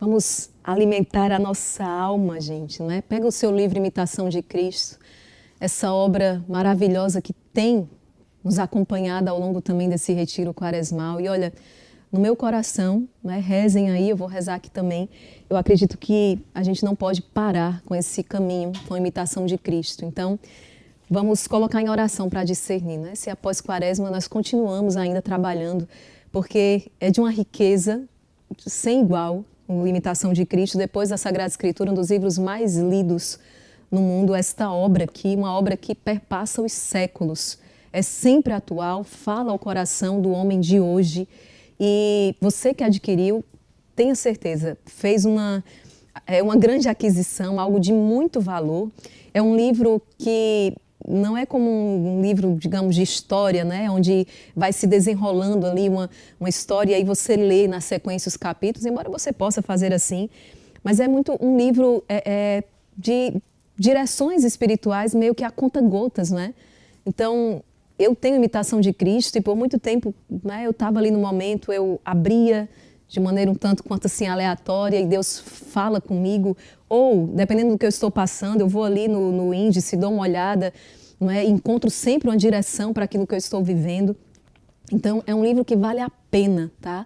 Vamos alimentar a nossa alma, gente, não é? Pega o seu livro Imitação de Cristo, essa obra maravilhosa que tem nos acompanhado ao longo também desse retiro quaresmal. E olha, no meu coração, né, rezem aí, eu vou rezar aqui também, eu acredito que a gente não pode parar com esse caminho, com a imitação de Cristo. Então, vamos colocar em oração para discernir, né? Se após quaresma nós continuamos ainda trabalhando, porque é de uma riqueza sem igual, a imitação de Cristo, depois da Sagrada Escritura, um dos livros mais lidos no mundo, esta obra aqui, uma obra que perpassa os séculos, é sempre atual, fala ao coração do homem de hoje. E você que adquiriu, tenha certeza, fez uma grande aquisição, algo de muito valor. É um livro que não é como um livro, digamos, de história, né? Onde vai se desenrolando ali uma história e aí você lê na sequência os capítulos, embora você possa fazer assim. Mas é muito um livro de direções espirituais meio que a conta-gotas, né? Então, eu tenho imitação de Cristo e por muito tempo, né, eu estava ali no momento, eu abria de maneira um tanto quanto assim aleatória e Deus fala comigo, ou dependendo do que eu estou passando, eu vou ali no índice, dou uma olhada, não é? Encontro sempre uma direção para aquilo que eu estou vivendo. Então é um livro que vale a pena, tá?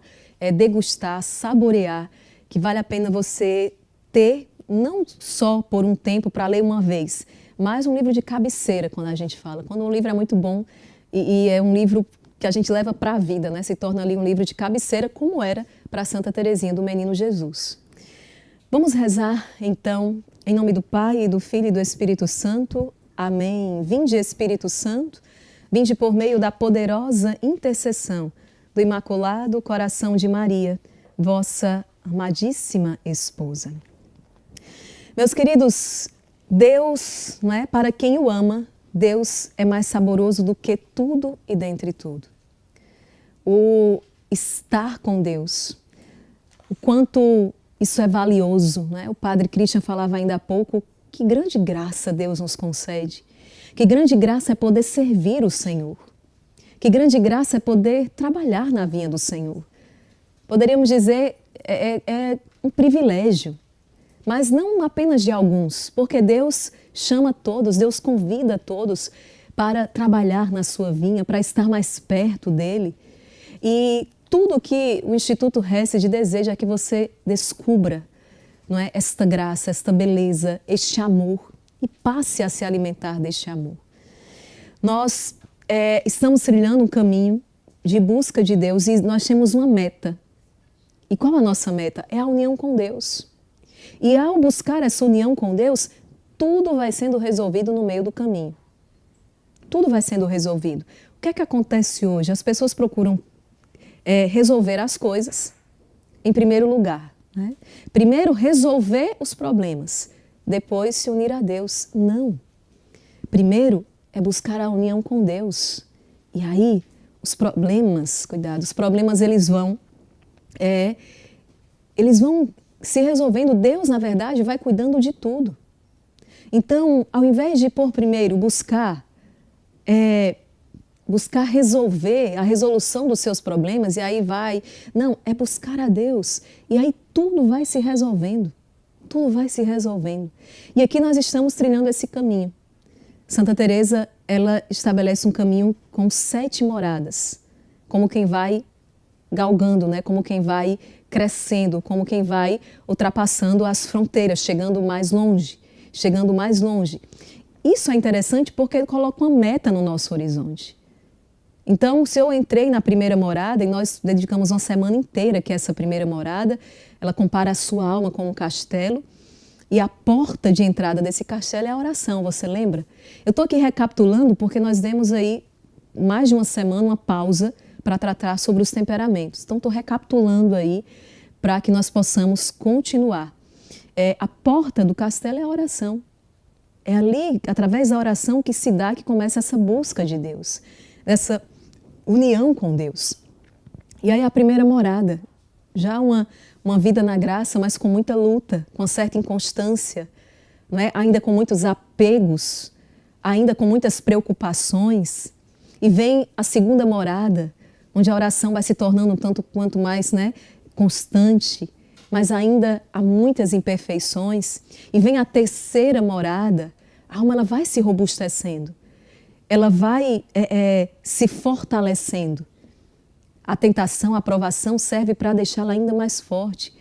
Degustar, saborear, que vale a pena você ter, não só por um tempo para ler uma vez, mas um livro de cabeceira, quando a gente fala. Quando um livro é muito bom e é um livro que a gente leva para a vida, né? Se torna ali um livro de cabeceira, como era para Santa Teresinha do Menino Jesus. Vamos rezar, então, em nome do Pai, e do Filho e do Espírito Santo. Amém. Vinde, Espírito Santo, vinde por meio da poderosa intercessão do Imaculado Coração de Maria, vossa amadíssima esposa. Meus queridos, Deus, não é? Para quem o ama, Deus é mais saboroso do que tudo e dentre tudo. O estar com Deus, o quanto isso é valioso, né? O Padre Christian falava ainda há pouco, que grande graça Deus nos concede, que grande graça é poder servir o Senhor, que grande graça é poder trabalhar na vinha do Senhor. Poderíamos dizer, é um privilégio, mas não apenas de alguns, porque Deus chama todos, Deus convida todos para trabalhar na sua vinha, para estar mais perto dele. E tudo que o Instituto Hesed deseja é que você descubra, não é, esta graça, esta beleza, este amor e passe a se alimentar deste amor. Nós estamos trilhando um caminho de busca de Deus e nós temos uma meta. E qual a nossa meta? É a união com Deus. E ao buscar essa união com Deus, tudo vai sendo resolvido no meio do caminho. Tudo vai sendo resolvido. O que é que acontece hoje? As pessoas procuram resolver as coisas em primeiro lugar, né? Primeiro resolver os problemas, depois se unir a Deus. Não. Primeiro é buscar a união com Deus. E aí os problemas, cuidado, os problemas eles vão se resolvendo. Deus, na verdade, vai cuidando de tudo. Então, ao invés de por primeiro buscar resolver a resolução dos seus problemas, e aí não, é buscar a Deus. E aí tudo vai se resolvendo. Tudo vai se resolvendo. E aqui nós estamos trilhando esse caminho. Santa Teresa, ela estabelece um caminho com 7 moradas, como quem vai galgando, né? Como quem vai crescendo, como quem vai ultrapassando as fronteiras, chegando mais longe, chegando mais longe. Isso é interessante porque ele coloca uma meta no nosso horizonte. Então, se eu entrei na primeira morada, e nós dedicamos uma semana inteira que essa primeira morada, ela compara a sua alma com um castelo, e a porta de entrada desse castelo é a oração, você lembra? Eu estou aqui recapitulando porque nós demos aí mais de uma semana uma pausa para tratar sobre os temperamentos. Então, estou recapitulando aí para que nós possamos continuar. A porta do castelo é a oração. É ali, através da oração, que se dá, que começa essa busca de Deus, essa união com Deus. E aí a primeira morada, já uma vida na graça, mas com muita luta, com certa inconstância, não é? Ainda com muitos apegos, ainda com muitas preocupações. E vem a segunda morada, onde a oração vai se tornando um tanto quanto mais, né, constante, mas ainda há muitas imperfeições, e vem a terceira morada, a alma ela vai se robustecendo, ela vai se fortalecendo. A tentação, a provação serve para deixá-la ainda mais forte.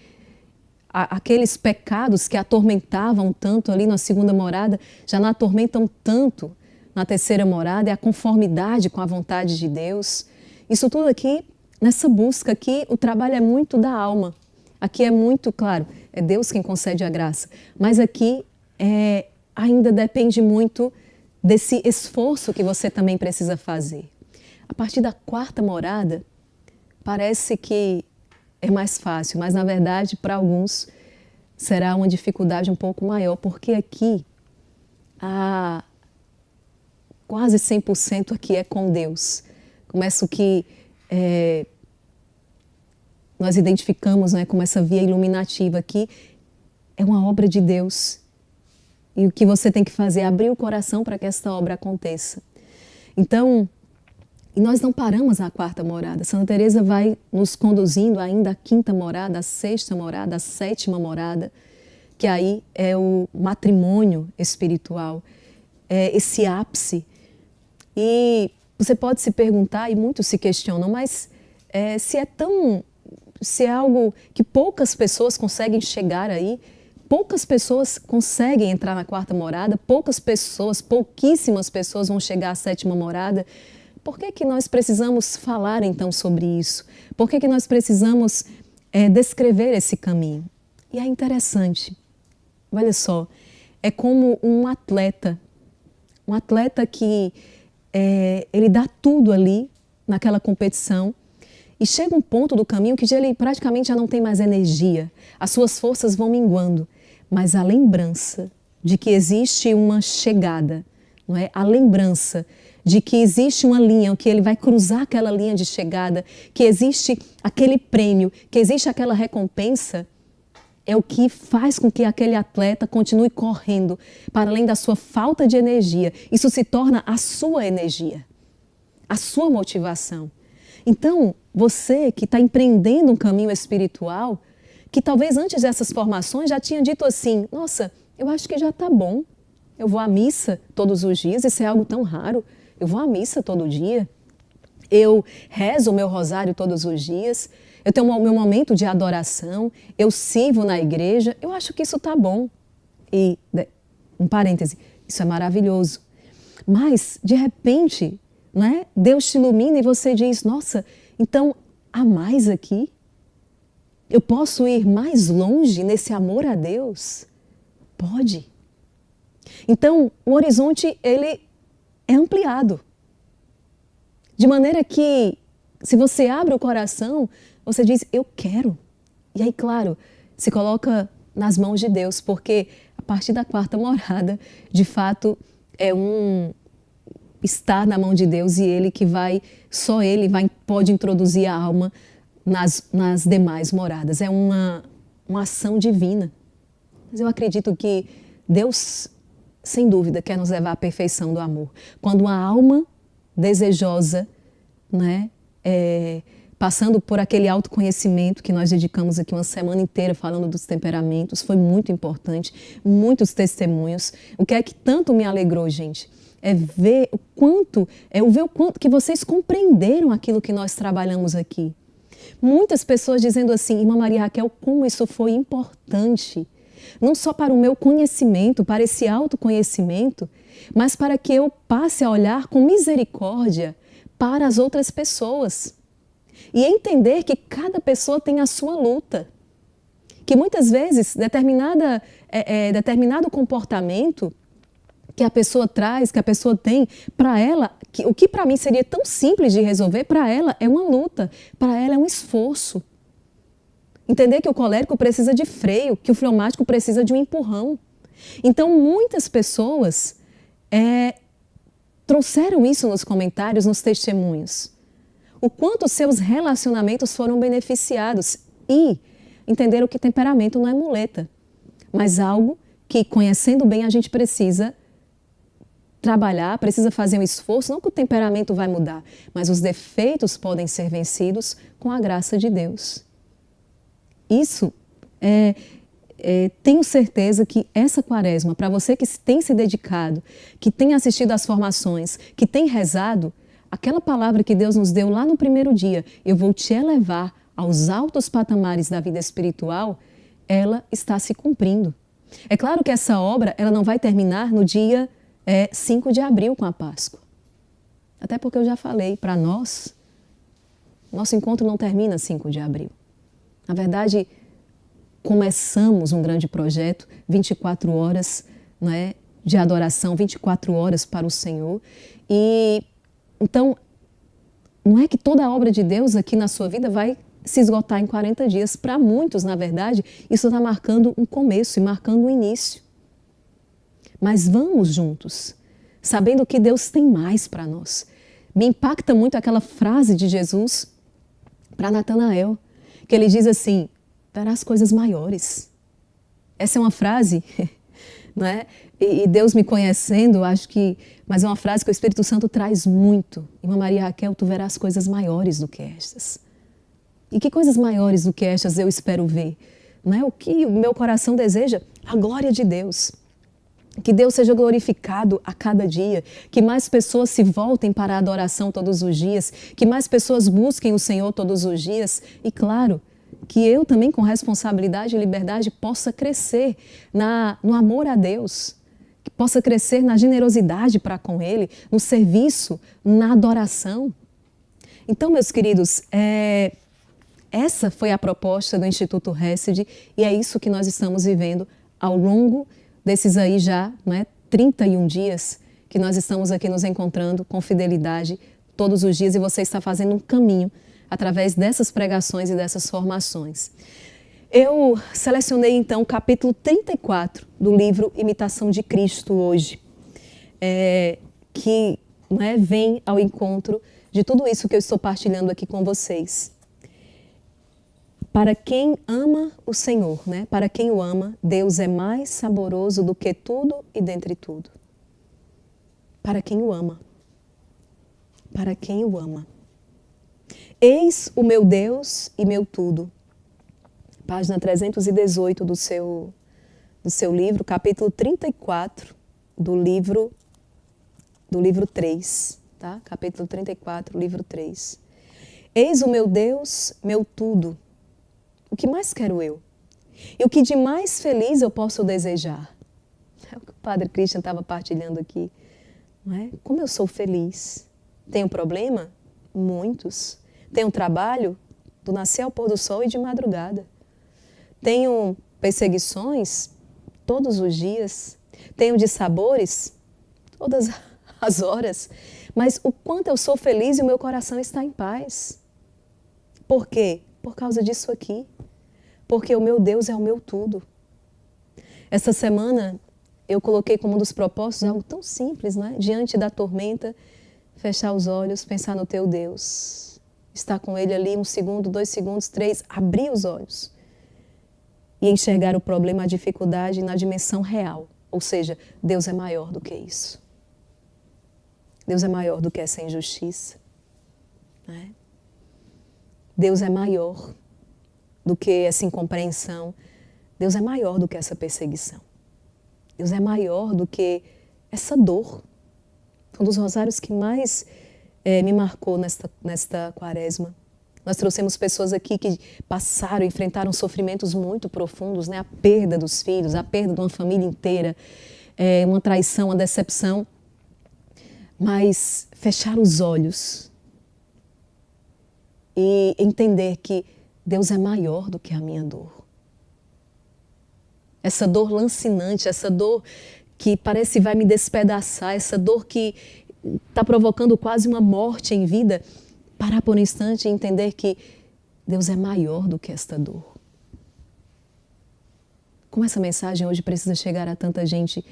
Aqueles pecados que atormentavam tanto ali na segunda morada, já não atormentam tanto na terceira morada, é a conformidade com a vontade de Deus. Isso tudo aqui, nessa busca aqui, o trabalho é muito da alma. Aqui é muito, claro, é Deus quem concede a graça, mas aqui ainda depende muito desse esforço que você também precisa fazer. A partir da quarta morada, parece que é mais fácil, mas na verdade para alguns será uma dificuldade um pouco maior, porque aqui quase 100% aqui é com Deus. Começa o que nós identificamos, né, como essa via iluminativa aqui, é uma obra de Deus. E o que você tem que fazer é abrir o coração para que esta obra aconteça. Então, e nós não paramos na quarta morada. Santa Teresa vai nos conduzindo ainda à quinta morada, à sexta morada, à sétima morada, que aí é o matrimônio espiritual, é esse ápice. E você pode se perguntar, e muitos se questionam, mas se é algo que poucas pessoas conseguem chegar aí, poucas pessoas conseguem entrar na quarta morada, pouquíssimas pessoas vão chegar à sétima morada. Por que nós precisamos falar então sobre isso? Por que nós precisamos descrever esse caminho? E é interessante, olha só, é como um atleta que ele dá tudo ali naquela competição e chega um ponto do caminho que ele praticamente já não tem mais energia, as suas forças vão minguando, mas a lembrança de que existe uma chegada, não é? A lembrança de que existe uma linha, que ele vai cruzar aquela linha de chegada, que existe aquele prêmio, que existe aquela recompensa, é o que faz com que aquele atleta continue correndo para além da sua falta de energia. Isso se torna a sua energia, a sua motivação. Então, você que está empreendendo um caminho espiritual, que talvez antes dessas formações já tinha dito assim, nossa, eu acho que já está bom, eu vou à missa todos os dias, isso é algo tão raro. Eu vou à missa todo dia, eu rezo o meu rosário todos os dias, eu tenho o meu momento de adoração, eu sirvo na igreja, eu acho que isso está bom. E, um parêntese, isso é maravilhoso. Mas, de repente, né, Deus te ilumina e você diz, nossa, então há mais aqui? Eu posso ir mais longe nesse amor a Deus? Pode. Então, o horizonte, ele é ampliado. De maneira que, se você abre o coração, você diz, eu quero. E aí, claro, se coloca nas mãos de Deus, porque a partir da quarta morada, de fato, estar na mão de Deus e só Ele pode introduzir a alma nas demais moradas. É uma ação divina. Mas eu acredito que Deus, sem dúvida, quer nos levar à perfeição do amor. Quando uma alma desejosa, né, passando por aquele autoconhecimento que nós dedicamos aqui uma semana inteira falando dos temperamentos, foi muito importante, muitos testemunhos. O que é que tanto me alegrou, gente? É ver o quanto que vocês compreenderam aquilo que nós trabalhamos aqui. Muitas pessoas dizendo assim, irmã Maria Raquel, como isso foi importante. Não só para o meu conhecimento, para esse autoconhecimento, mas para que eu passe a olhar com misericórdia para as outras pessoas. E entender que cada pessoa tem a sua luta. Que muitas vezes determinado comportamento que a pessoa traz, que a pessoa tem, para ela, o que para mim seria tão simples de resolver, para ela é uma luta, para ela é um esforço. Entender que o colérico precisa de freio, que o fleumático precisa de um empurrão. Então, muitas pessoas trouxeram isso nos comentários, nos testemunhos. O quanto seus relacionamentos foram beneficiados e entenderam que temperamento não é muleta, mas algo que, conhecendo bem, a gente precisa trabalhar, precisa fazer um esforço, não que o temperamento vai mudar, mas os defeitos podem ser vencidos com a graça de Deus. Isso tenho certeza que essa quaresma, para você que tem se dedicado, que tem assistido às formações, que tem rezado, aquela palavra que Deus nos deu lá no primeiro dia, eu vou te elevar aos altos patamares da vida espiritual, ela está se cumprindo. É claro que essa obra ela não vai terminar no dia 5 de abril com a Páscoa. Até porque eu já falei, para nós, nosso encontro não termina 5 de abril. Na verdade, começamos um grande projeto, 24 horas, né, de adoração, 24 horas para o Senhor. E então, não é que toda a obra de Deus aqui na sua vida vai se esgotar em 40 dias. Para muitos, na verdade, isso está marcando um começo e marcando um início. Mas vamos juntos, sabendo que Deus tem mais para nós. Me impacta muito aquela frase de Jesus para Natanael, que ele diz assim, verás coisas maiores. Essa é uma frase, não é? E Deus me conhecendo, acho que... Mas é uma frase que o Espírito Santo traz muito. Irmã Maria Raquel, tu verás coisas maiores do que estas. E que coisas maiores do que estas eu espero ver? Não é? O que o meu coração deseja? A glória de Deus. Que Deus seja glorificado a cada dia, que mais pessoas se voltem para a adoração todos os dias, que mais pessoas busquem o Senhor todos os dias e, claro, que eu também com responsabilidade e liberdade possa crescer no amor a Deus, que possa crescer na generosidade para com Ele, no serviço, na adoração. Então, meus queridos, essa foi a proposta do Instituto Hesed e é isso que nós estamos vivendo ao longo desses aí já, não é, 31 dias que nós estamos aqui nos encontrando com fidelidade todos os dias e você está fazendo um caminho através dessas pregações e dessas formações. Eu selecionei então o capítulo 34 do livro Imitação de Cristo hoje, que vem ao encontro de tudo isso que eu estou partilhando aqui com vocês. Para quem ama o Senhor, né? Para quem o ama, Deus é mais saboroso do que tudo e dentre tudo. Para quem o ama. Para quem o ama. Eis o meu Deus e meu tudo. Página 318 do seu livro, capítulo 34 do livro 3, tá? Capítulo 34, livro 3. Eis o meu Deus, meu tudo. O que mais quero eu? E o que de mais feliz eu posso desejar? É o que o Padre Christian estava partilhando aqui. Não é? Como eu sou feliz. Tenho problema? Muitos. Tenho trabalho? Do nascer ao pôr do sol e de madrugada. Tenho perseguições? Todos os dias. Tenho dissabores? Todas as horas. Mas o quanto eu sou feliz e o meu coração está em paz. Por quê? Por causa disso aqui. Porque o meu Deus é o meu tudo. Essa semana eu coloquei como um dos propósitos algo tão simples, né? Diante da tormenta, fechar os olhos, pensar no teu Deus. Estar com Ele ali 1 segundo, 2 segundos, 3, abrir os olhos. E enxergar o problema, a dificuldade na dimensão real. Ou seja, Deus é maior do que isso. Deus é maior do que essa injustiça. Né? Deus é maior do que essa incompreensão. Deus é maior do que essa perseguição. Deus é maior do que essa dor. Um dos rosários que mais me marcou nesta quaresma. Nós trouxemos pessoas aqui que passaram, enfrentaram sofrimentos muito profundos, né? A perda dos filhos, a perda de uma família inteira, uma traição, uma decepção. Mas fechar os olhos e entender que Deus é maior do que a minha dor. Essa dor lancinante, essa dor que parece vai me despedaçar, essa dor que está provocando quase uma morte em vida, parar por um instante e entender que Deus é maior do que esta dor. Como essa mensagem hoje precisa chegar a tanta gente,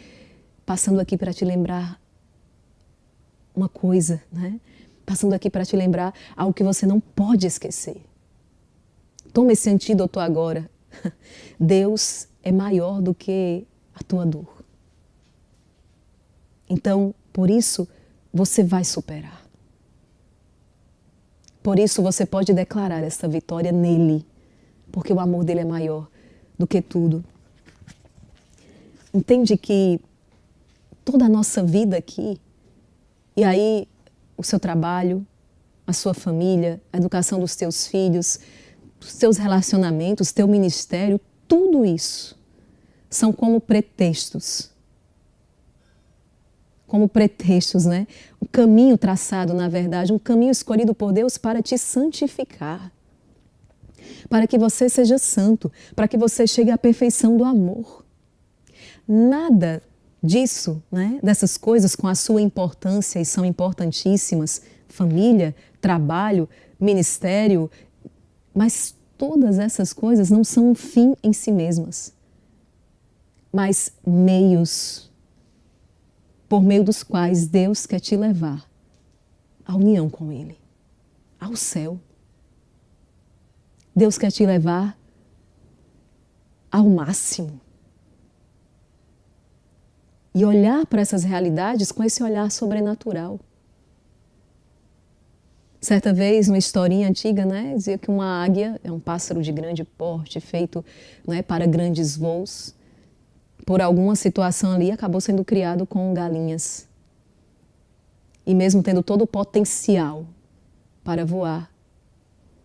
passando aqui para te lembrar uma coisa, né? Passando aqui para te lembrar algo que você não pode esquecer. Toma esse antídoto agora. Deus é maior do que a tua dor. Então, por isso, você vai superar. Por isso, você pode declarar essa vitória nele, porque o amor dele é maior do que tudo. Entende que toda a nossa vida aqui, e aí o seu trabalho, a sua família, a educação dos teus filhos, os teus relacionamentos, teu ministério, tudo isso são como pretextos. Como pretextos, né? Um caminho traçado, na verdade, um caminho escolhido por Deus para te santificar. Para que você seja santo, para que você chegue à perfeição do amor. Nada disso, né? Dessas coisas com a sua importância, e são importantíssimas, família, trabalho, ministério, mas todas essas coisas não são um fim em si mesmas, mas meios por meio dos quais Deus quer te levar à união com Ele, ao céu. Deus quer te levar ao máximo. E olhar para essas realidades com esse olhar sobrenatural. Certa vez, uma historinha antiga, né, dizia que uma águia é um pássaro de grande porte, feito, né, para grandes voos. Por alguma situação ali, acabou sendo criado com galinhas. E mesmo tendo todo o potencial para voar,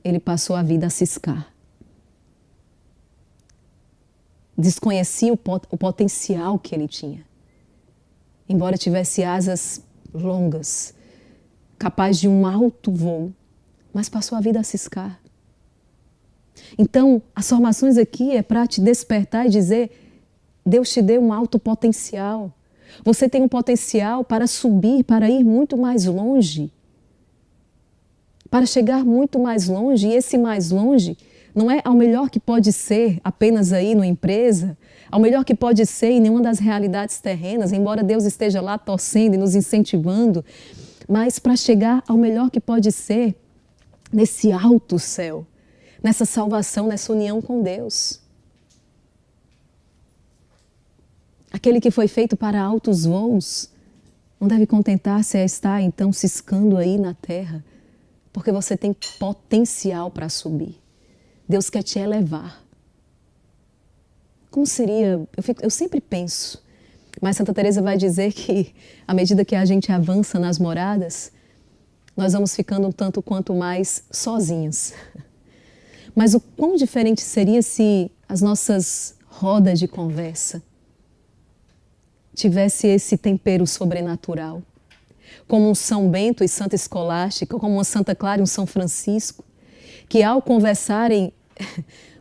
ele passou a vida a ciscar. Desconhecia o potencial que ele tinha. Embora tivesse asas longas, capaz de um alto voo, mas passou a vida a ciscar. Então, as formações aqui é para te despertar e dizer: Deus te deu um alto potencial. Você tem um potencial para subir, para ir muito mais longe, para chegar muito mais longe, e esse mais longe não é ao melhor que pode ser apenas aí numa empresa, ao melhor que pode ser em nenhuma das realidades terrenas, embora Deus esteja lá torcendo e nos incentivando, mas para chegar ao melhor que pode ser nesse alto céu, nessa salvação, nessa união com Deus. Aquele que foi feito para altos voos não deve contentar-se a estar então ciscando aí na terra, porque você tem potencial para subir. Deus quer te elevar. Como seria? Eu sempre penso, mas Santa Teresa vai dizer que à medida que a gente avança nas moradas, nós vamos ficando um tanto quanto mais sozinhos. Mas o quão diferente seria se as nossas rodas de conversa tivesse esse tempero sobrenatural, como um São Bento e Santa Escolástica, como uma Santa Clara e um São Francisco, que ao conversarem,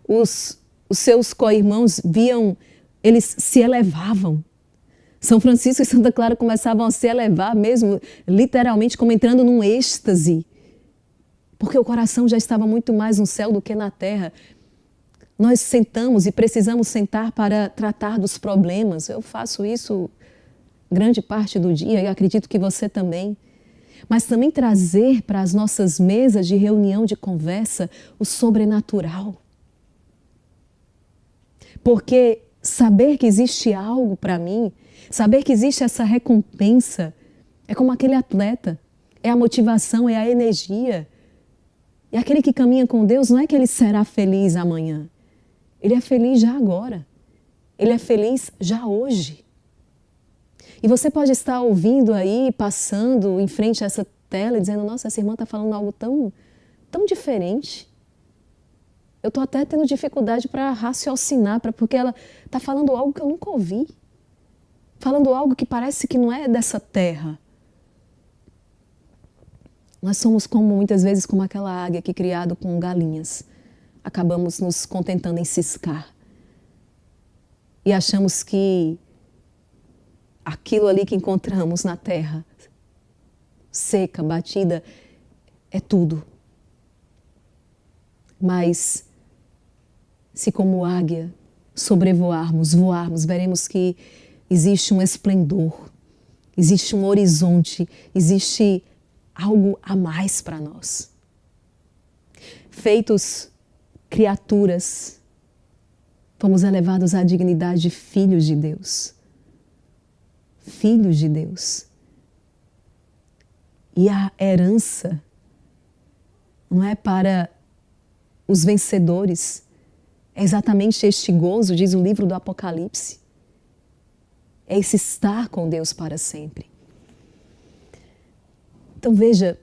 os seus co-irmãos viam, eles se elevavam. São Francisco e Santa Clara começavam a se elevar mesmo, literalmente como entrando num êxtase, porque o coração já estava muito mais no céu do que na terra. Nós sentamos e precisamos sentar para tratar dos problemas. Eu faço isso grande parte do dia e acredito que você também. Mas também trazer para as nossas mesas de reunião, de conversa, o sobrenatural. Porque saber que existe algo para mim, saber que existe essa recompensa, é como aquele atleta, é a motivação, é a energia. E aquele que caminha com Deus não é que ele será feliz amanhã. Ele é feliz já agora. Ele é feliz já hoje. E você pode estar ouvindo aí, passando em frente a essa tela e dizendo: nossa, essa irmã está falando algo tão diferente. Eu estou até tendo dificuldade para raciocinar, porque ela está falando algo que eu nunca ouvi. Falando algo que parece que não é dessa terra. Nós somos muitas vezes como aquela águia que criado com galinhas. Acabamos nos contentando em ciscar. E achamos que aquilo ali que encontramos na terra, seca, batida, é tudo. Mas se como águia sobrevoarmos, voarmos, veremos que existe um esplendor, existe um horizonte, existe algo a mais para nós. Feitos criaturas, fomos elevados à dignidade de filhos de Deus. Filhos de Deus. E a herança não é para os vencedores, É exatamente este gozo, diz o livro do Apocalipse. É esse estar com Deus para sempre. Então veja,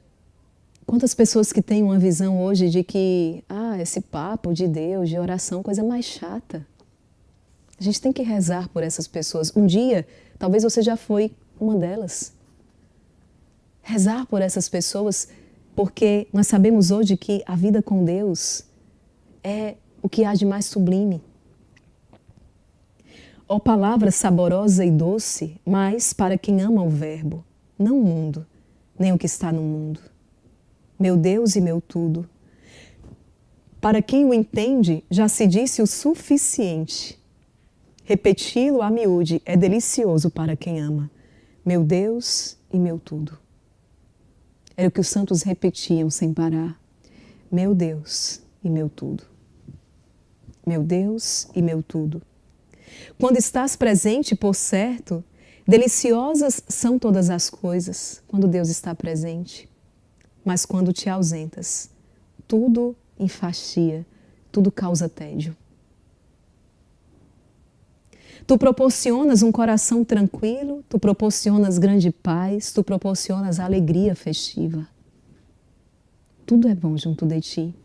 quantas pessoas que têm uma visão hoje de que, esse papo de Deus, de oração, coisa mais chata. A gente tem que rezar por essas pessoas. Um dia, talvez você já foi uma delas. Rezar por essas pessoas, porque nós sabemos hoje que a vida com Deus é o que há de mais sublime. Ó palavra saborosa e doce, mas para quem ama o Verbo, não o mundo, nem o que está no mundo. Meu Deus e meu tudo. Para quem o entende, já se disse o suficiente. Repeti-lo a miúde é delicioso para quem ama. Meu Deus e meu tudo. Era o que os santos repetiam sem parar. Meu Deus e meu tudo. Meu Deus e meu tudo. Quando estás presente, por certo, deliciosas são todas as coisas, quando Deus está presente. Mas quando te ausentas, tudo enfastiia, tudo causa tédio. Tu proporcionas um coração tranquilo, tu proporcionas grande paz, tu proporcionas alegria festiva. Tudo é bom junto de ti.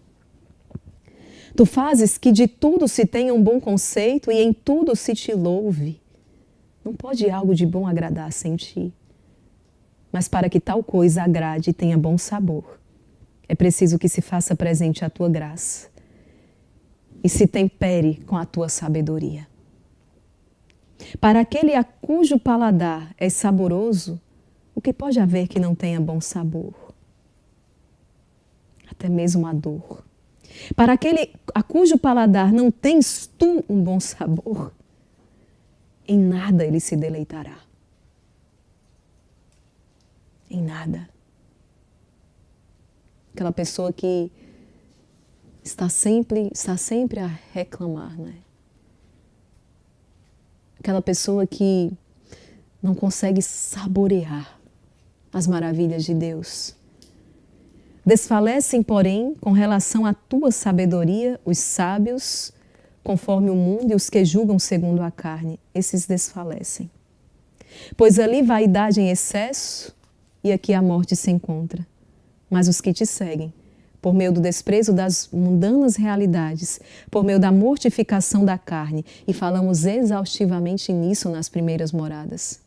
Tu fazes que de tudo se tenha um bom conceito e em tudo se te louve. Não pode algo de bom agradar sem ti. Mas para que tal coisa agrade e tenha bom sabor, é preciso que se faça presente a tua graça e se tempere com a tua sabedoria. Para aquele a cujo paladar é saboroso, o que pode haver que não tenha bom sabor? Até mesmo a dor. Para aquele a cujo paladar não tens tu um bom sabor, em nada ele se deleitará. Em nada. Aquela pessoa que está sempre a reclamar, né? Aquela pessoa que não consegue saborear as maravilhas de Deus. Desfalecem, porém, com relação à tua sabedoria, os sábios, conforme o mundo, e os que julgam segundo a carne, esses desfalecem. Pois ali vaidade em excesso, e aqui a morte se encontra. Mas os que te seguem, por meio do desprezo das mundanas realidades, por meio da mortificação da carne, e falamos exaustivamente nisso nas primeiras moradas.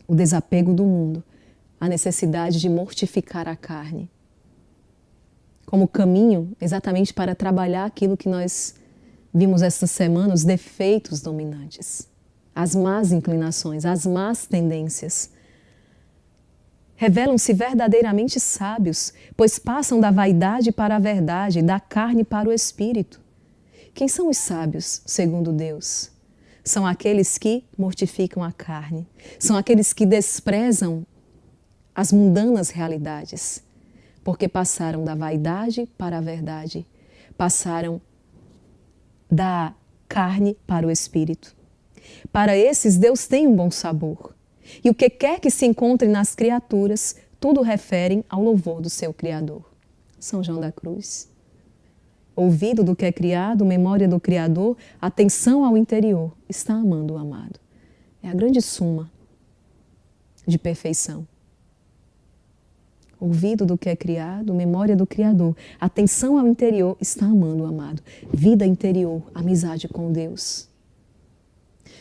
O desapego do mundo, a necessidade de mortificar a carne, como caminho exatamente para trabalhar aquilo que nós vimos esta semana, os defeitos dominantes, as más inclinações, as más tendências. Revelam-se verdadeiramente sábios, pois passam da vaidade para a verdade, da carne para o espírito. Quem são os sábios, segundo Deus? São aqueles que mortificam a carne, são aqueles que desprezam as mundanas realidades, porque passaram da vaidade para a verdade, passaram da carne para o espírito. Para esses, Deus tem um bom sabor. E o que quer que se encontre nas criaturas, tudo referem ao louvor do seu Criador. São João da Cruz. Ouvido do que é criado, memória do Criador, atenção ao interior, está amando o amado. É a grande suma de perfeição. Ouvido do que é criado, memória do Criador, atenção ao interior, está amando o amado. Vida interior, amizade com Deus.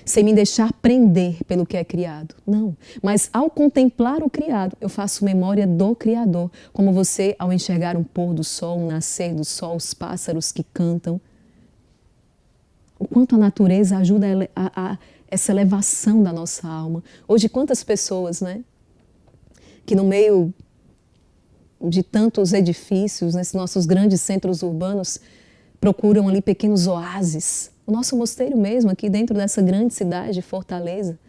Sem me deixar prender pelo que é criado. Não, mas ao contemplar o criado, eu faço memória do Criador, como você ao enxergar um pôr do sol, um nascer do sol, os pássaros que cantam. O quanto a natureza ajuda a essa elevação da nossa alma. Hoje, quantas pessoas, né, que no meio de tantos edifícios, nesses nossos grandes centros urbanos, procuram ali pequenos oásis. O nosso mosteiro mesmo, aqui dentro dessa grande cidade, Fortaleza.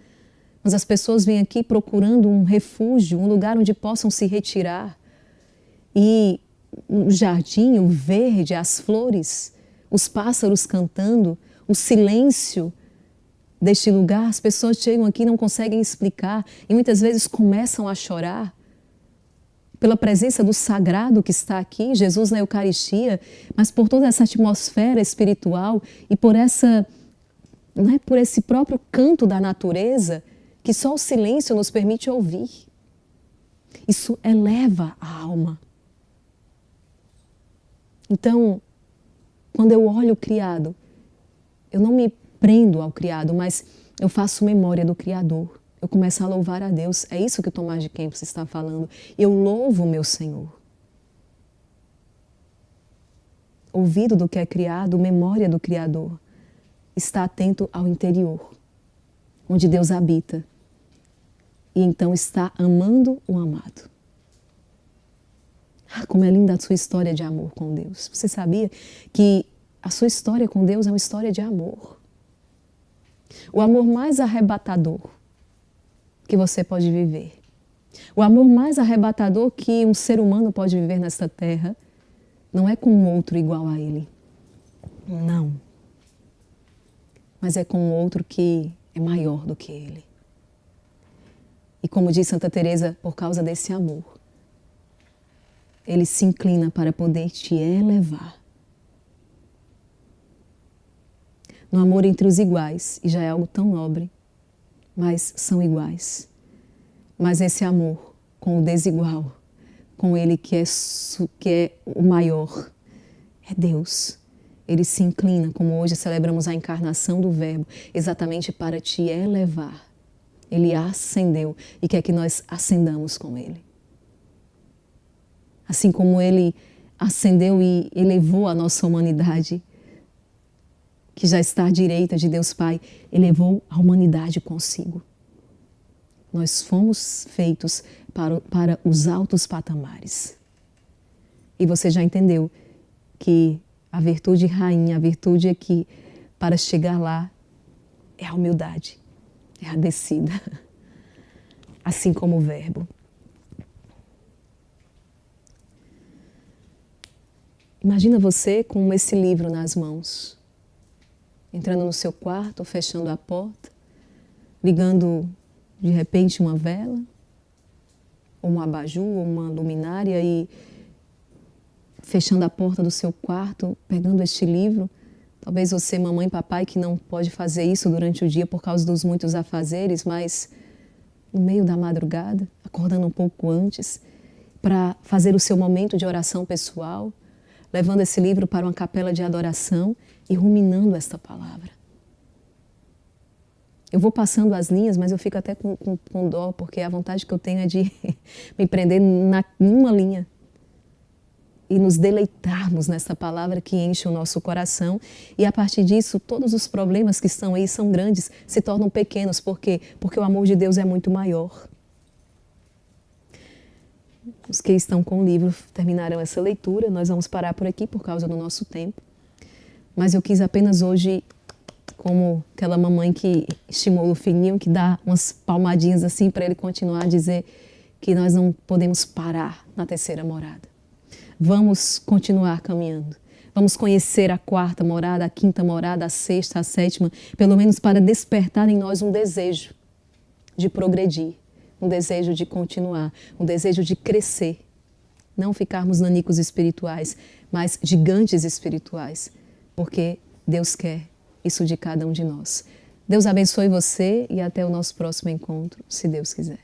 Mas as pessoas vêm aqui procurando um refúgio, um lugar onde possam se retirar. E o jardim, o verde, as flores, os pássaros cantando, o silêncio deste lugar, as pessoas chegam aqui e não conseguem explicar e muitas vezes começam a chorar. pela presença do sagrado que está aqui, Jesus na Eucaristia, mas por toda essa atmosfera espiritual e por por esse próprio canto da natureza que só o silêncio nos permite ouvir. Isso eleva a alma. Então, quando eu olho o criado, eu não me prendo ao criado, mas eu faço memória do Criador. Eu começo a louvar a Deus. É isso que o Tomás de Kempis está falando. Eu louvo o meu Senhor. Ouvido do que é criado, memória do Criador. Está atento ao interior, onde Deus habita. E então está amando o amado. Ah, como é linda a sua história de amor com Deus. Você sabia que a sua história com Deus é uma história de amor? O amor mais arrebatador que você pode viver. O amor mais arrebatador que um ser humano pode viver nesta terra não é com um outro igual a ele. Não. Mas é com um outro que é maior do que ele. E como diz Santa Teresa, por causa desse amor, ele se inclina para poder te elevar. No amor entre os iguais, e já é algo tão nobre, mas são iguais. Mas esse amor com o desigual, com ele que é o maior, é Deus. Ele se inclina, como hoje celebramos a encarnação do Verbo, exatamente para te elevar. Ele ascendeu e quer que nós ascendamos com ele. Assim como ele ascendeu e elevou a nossa humanidade, que já está à direita de Deus Pai, elevou a humanidade consigo. Nós fomos feitos para os altos patamares. E você já entendeu que a virtude rainha, a virtude é que para chegar lá é a humildade, é a descida, assim como o Verbo. Imagina você com esse livro nas mãos, entrando no seu quarto, fechando a porta, ligando de repente uma vela, ou um abajur, ou uma luminária e fechando a porta do seu quarto, pegando este livro. Talvez você, mamãe e papai, que não pode fazer isso durante o dia por causa dos muitos afazeres, mas no meio da madrugada, acordando um pouco antes, para fazer o seu momento de oração pessoal, levando esse livro para uma capela de adoração e ruminando esta palavra. Eu vou passando as linhas, mas eu fico até com dó, porque a vontade que eu tenho é de me prender numa linha e nos deleitarmos nessa palavra que enche o nosso coração. E a partir disso, todos os problemas que estão aí são grandes, se tornam pequenos. Por quê? Porque o amor de Deus é muito maior. Os que estão com o livro terminarão essa leitura. Nós vamos parar por aqui por causa do nosso tempo. Mas eu quis apenas hoje, como aquela mamãe que estimula o filhinho, que dá umas palmadinhas assim para ele continuar a dizer que nós não podemos parar na terceira morada. Vamos continuar caminhando. Vamos conhecer a quarta morada, a quinta morada, a sexta, a sétima, pelo menos para despertar em nós um desejo de progredir, um desejo de continuar, um desejo de crescer. Não ficarmos nanicos espirituais, mas gigantes espirituais, porque Deus quer isso de cada um de nós. Deus abençoe você e até o nosso próximo encontro, se Deus quiser.